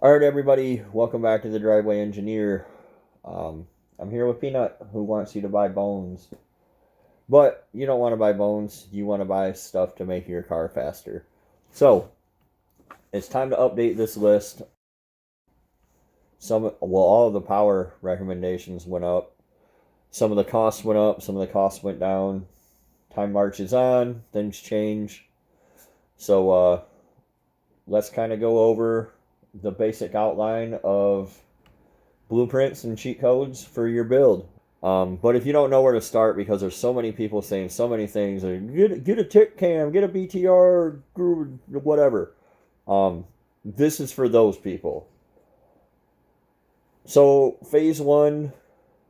All right, everybody, welcome back to the Driveway Engineer. I'm here with Peanut, who wants you to buy bones. But you don't want to buy bones, you want to buy stuff to make your car faster. So, it's time to update this list. All of the power recommendations went up. Some of the costs went up, some of the costs went down. Time marches on, things change. So, let's kind of go over the basic outline of blueprints and cheat codes for your build. But if you don't know where to start, because there's so many people saying so many things, get a tick cam, get a BTR, whatever. This is for those people. So phase one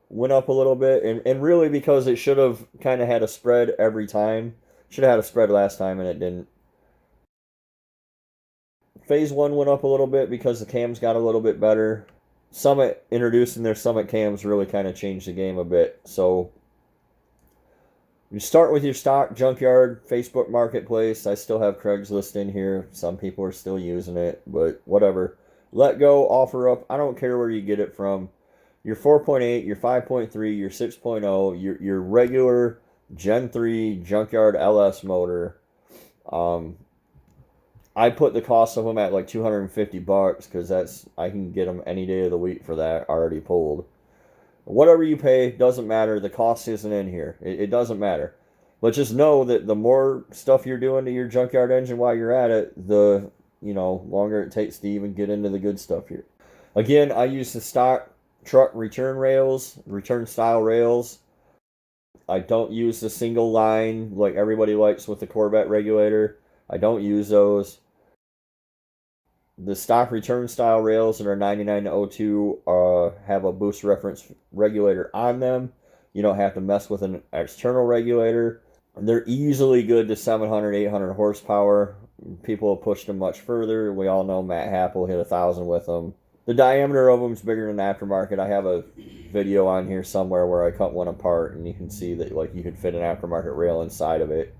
went up a little bit, and really because it should have kind of had a spread every time. Should have had a spread last time, and it didn't. Phase one went up a little bit because the cams got a little bit better. Summit introducing their Summit cams really kind of changed the game a bit. So you start with your stock junkyard Facebook Marketplace. I still have Craigslist in here. Some people are still using it, but whatever. Let go, offer up. I don't care where you get it from. Your 4.8, your 5.3, your 6.0, your regular Gen 3 junkyard LS motor. I put the cost of them at like $250 because I can get them any day of the week for that already pulled. Whatever you pay doesn't matter. The cost isn't in here. It doesn't matter. But just know that the more stuff you're doing to your junkyard engine while you're at it, the longer it takes to even get into the good stuff here. Again, I use the stock truck return style rails. I don't use the single line like everybody likes with the Corvette regulator. I don't use those. The stock return style rails that are 99-02 have a boost reference regulator on them. You don't have to mess with an external regulator. They're easily good to 700, 800 horsepower. People have pushed them much further. We all know Matt Happel hit 1,000 with them. The diameter of them is bigger than aftermarket. I have a video on here somewhere where I cut one apart, and you can see that you could fit an aftermarket rail inside of it.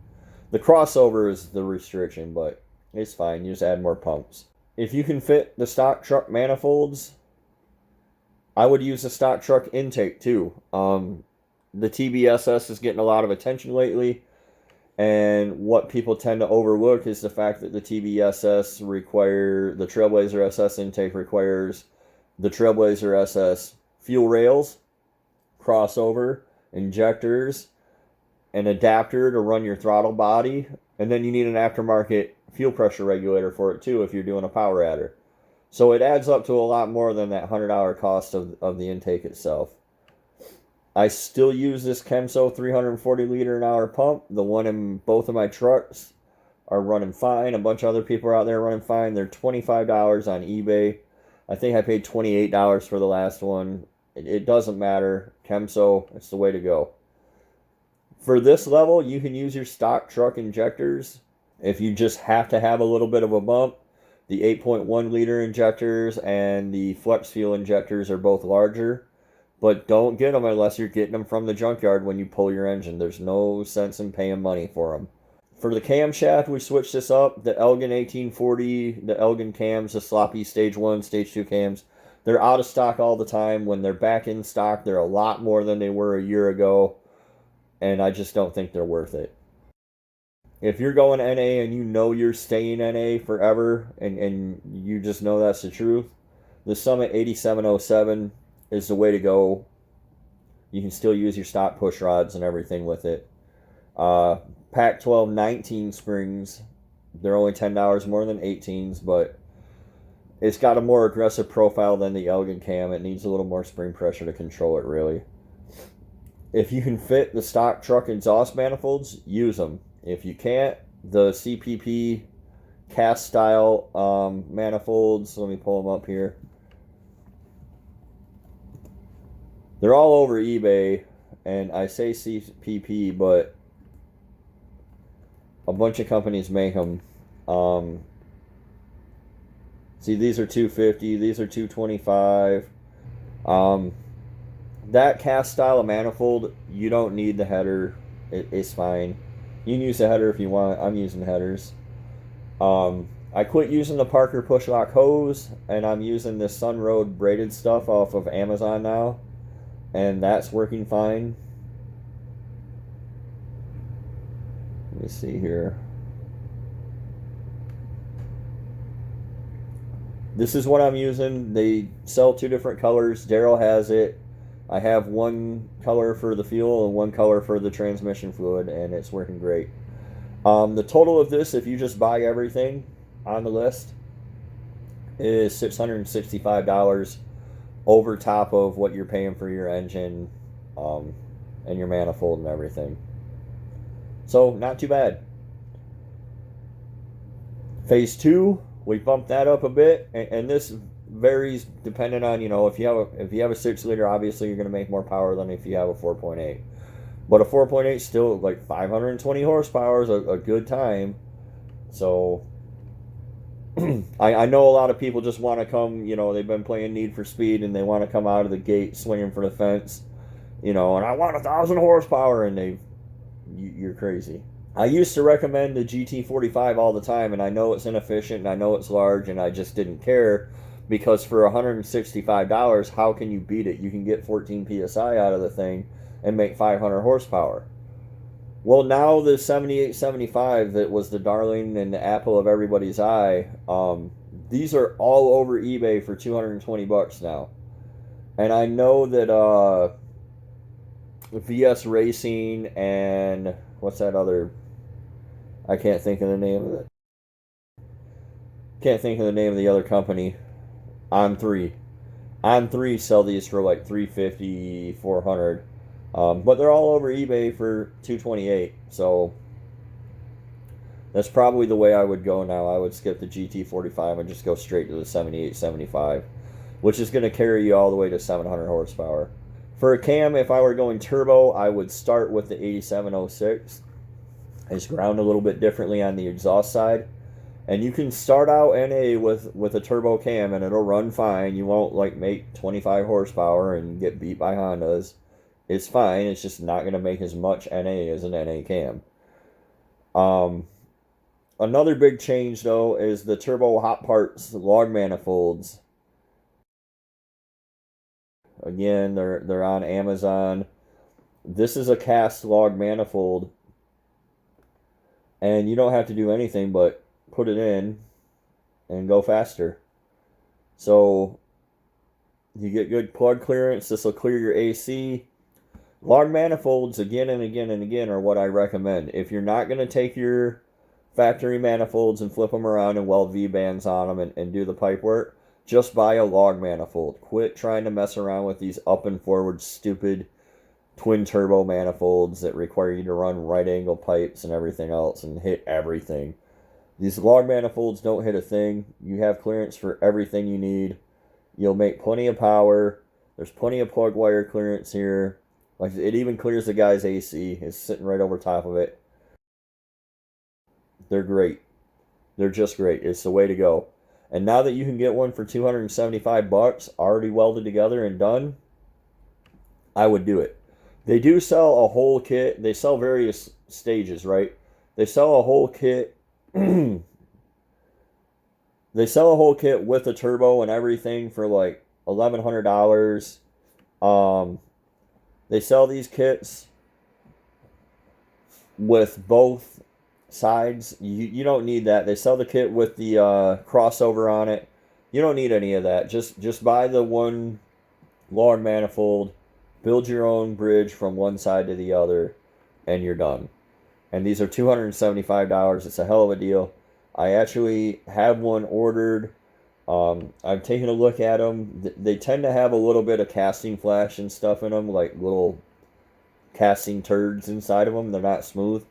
The crossover is the restriction, but it's fine. You just add more pumps. If you can fit the stock truck manifolds, I would use the stock truck intake too. The TBSS is getting a lot of attention lately, and what people tend to overlook is the fact that the Trailblazer SS intake requires the Trailblazer SS fuel rails, crossover, injectors, an adapter to run your throttle body, and then you need an aftermarket fuel pressure regulator for it too if you're doing a power adder. So it adds up to a lot more than that $100 cost of the intake itself. I still use this Kemso 340 liter an hour pump. The one in both of my trucks are running fine. A bunch of other people are out there running fine. They're $25 on eBay. I think I paid $28 for the last one. It doesn't matter. Kemso, it's the way to go. For this level, you can use your stock truck injectors. If you just have to have a little bit of a bump, the 8.1 liter injectors and the flex fuel injectors are both larger. But don't get them unless you're getting them from the junkyard when you pull your engine. There's no sense in paying money for them. For the camshaft, we switched this up. The Elgin 1840, the Elgin cams, the sloppy stage 1, stage 2 cams, they're out of stock all the time. When they're back in stock, they're a lot more than they were a year ago. And I just don't think they're worth it. If you're going NA and you know you're staying NA forever and you just know that's the truth, the Summit 8707 is the way to go. You can still use your stock push rods and everything with it. Pac 12 19 springs, they're only $10 more than 18s, but it's got a more aggressive profile than the Elgin cam. It needs a little more spring pressure to control it, really. If you can fit the stock truck exhaust manifolds, use them. If you can't, the CPP cast style manifolds, let me pull them up here. They're all over eBay, and I say CPP, but a bunch of companies make them. See, these are $250, these are $225. That cast style of manifold, you don't need the header. It's fine. You can use the header if you want. I'm using headers. I quit using the Parker push lock hose, and I'm using this Sunroad braided stuff off of Amazon now, and that's working fine. Let me see here. This is what I'm using. They sell 2 different colors. Daryl has it. I have one color for the fuel and one color for the transmission fluid, and it's working great. The total of this, if you just buy everything on the list, is $665 over top of what you're paying for your engine and your manifold and everything. So, not too bad. Phase 2, we bumped that up a bit, and this varies depending on, if you have a 6-liter, obviously you're going to make more power than if you have a 4.8. But a 4.8 still, like 520 horsepower is a good time. So I know a lot of people just want to come, they've been playing Need for Speed and they want to come out of the gate swinging for the fence, and I want 1,000 horsepower, and you're crazy. I used to recommend the GT45 all the time, and I know it's inefficient and I know it's large, and I just didn't care, because for $165, how can you beat it? You can get 14 PSI out of the thing and make 500 horsepower. Well, now the 7875 that was the darling and the apple of everybody's eye, these are all over eBay for $220 now. And I know that VS Racing and what's that other? I can't think of the name of it. Can't think of the name of the other company. On3 sell these for like $350, $400. But they're all over eBay for $228. So that's probably the way I would go now. I would skip the GT45 and just go straight to the 7875, which is going to carry you all the way to 700 horsepower. For a cam, if I were going turbo, I would start with the 8706. It's ground a little bit differently on the exhaust side. And you can start out NA with a turbo cam and it'll run fine. You won't make 25 horsepower and get beat by Hondas. It's fine. It's just not going to make as much NA as an NA cam. Another big change, though, is the Turbo Hot Parts log manifolds. Again, they're on Amazon. This is a cast log manifold, and you don't have to do anything but put it in and go faster. So you get good plug clearance. This will clear your AC. Log manifolds again and again and again are what I recommend. If you're not going to take your factory manifolds and flip them around and weld V-bands on them and do the pipe work, just buy a log manifold. Quit trying to mess around with these up and forward stupid twin turbo manifolds that require you to run right angle pipes and everything else and hit everything. These log manifolds don't hit a thing. You have clearance for everything you need. You'll make plenty of power. There's plenty of plug wire clearance here. Like, it even clears the guy's AC. It's sitting right over top of it. They're great. They're just great. It's the way to go. And now that you can get one for $275 already welded together and done, I would do it. They do sell a whole kit. They sell various stages, right? They sell a whole kit. They sell a whole kit with a turbo and everything for like $1,100. They sell these kits with both sides. You don't need that. They sell the kit with the crossover on it. You don't need any of that. Just buy the one log manifold, build your own bridge from one side to the other, and you're done. And these are $275. It's a hell of a deal. I actually have one ordered. I've taken a look at them. They tend to have a little bit of casting flash and stuff in them, like little casting turds inside of them. They're not smooth.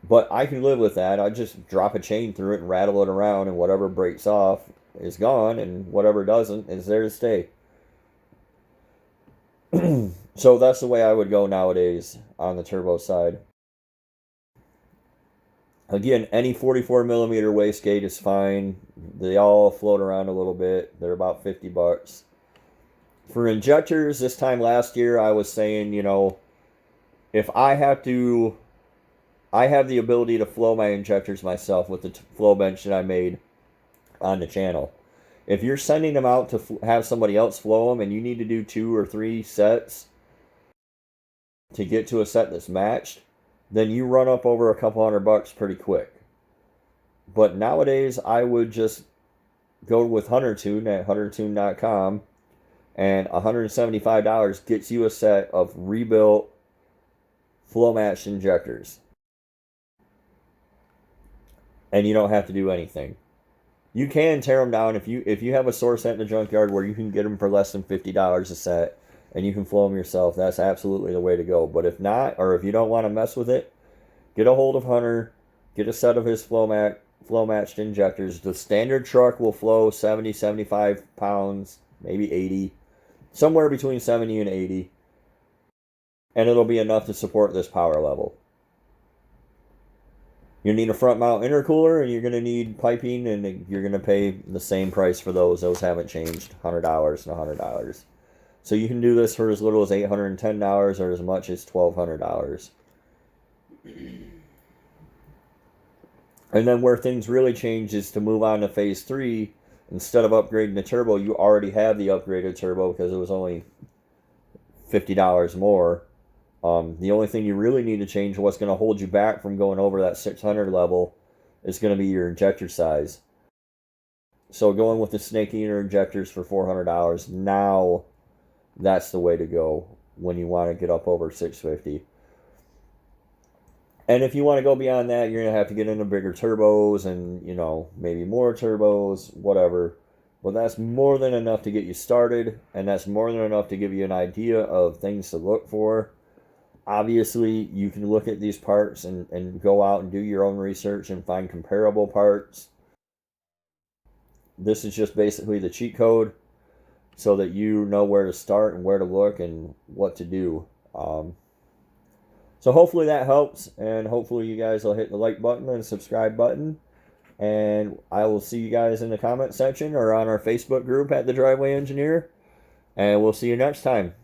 But I can live with that. I just drop a chain through it and rattle it around, and whatever breaks off is gone, and whatever doesn't is there to stay. So that's the way I would go nowadays on the turbo side. Again, any 44 millimeter wastegate is fine. They all float around a little bit. They're about $50. For injectors, this time last year, I was saying, if I have to I have the ability to flow my injectors myself with the flow bench that I made on the channel. If you're sending them out to have somebody else flow them and you need to do 2 or 3 sets to get to a set that's matched, then you run up over a couple $100 pretty quick. But nowadays, I would just go with HunterTune at huntertune.com, and $175 gets you a set of rebuilt flow matched injectors. And you don't have to do anything. You can tear them down if you have a source set in the junkyard where you can get them for less than $50 a set and you can flow them yourself. That's absolutely the way to go. But if not, or if you don't want to mess with it, get a hold of Hunter, get a set of his flow matched injectors. The standard truck will flow 70, 75 pounds, maybe 80, somewhere between 70 and 80, and it'll be enough to support this power level. You need a front mount intercooler, and you're going to need piping, and you're going to pay the same price for those. Those haven't changed, $100 and $100. So you can do this for as little as $810 or as much as $1,200. And then where things really change is to move on to phase 3. Instead of upgrading the turbo, you already have the upgraded turbo because it was only $50 more. The only thing you really need to change, what's going to hold you back from going over that 600 level, is going to be your injector size. So going with the Snake Eater injectors for $400, now that's the way to go when you want to get up over 650. And if you want to go beyond that, you're going to have to get into bigger turbos and, maybe more turbos, whatever. But that's more than enough to get you started, and that's more than enough to give you an idea of things to look for. Obviously, you can look at these parts and go out and do your own research and find comparable parts. This is just basically the cheat code so that you know where to start and where to look and what to do. So hopefully that helps, and hopefully you guys will hit the like button and subscribe button. And I will see you guys in the comment section or on our Facebook group at The Driveway Engineer. And we'll see you next time.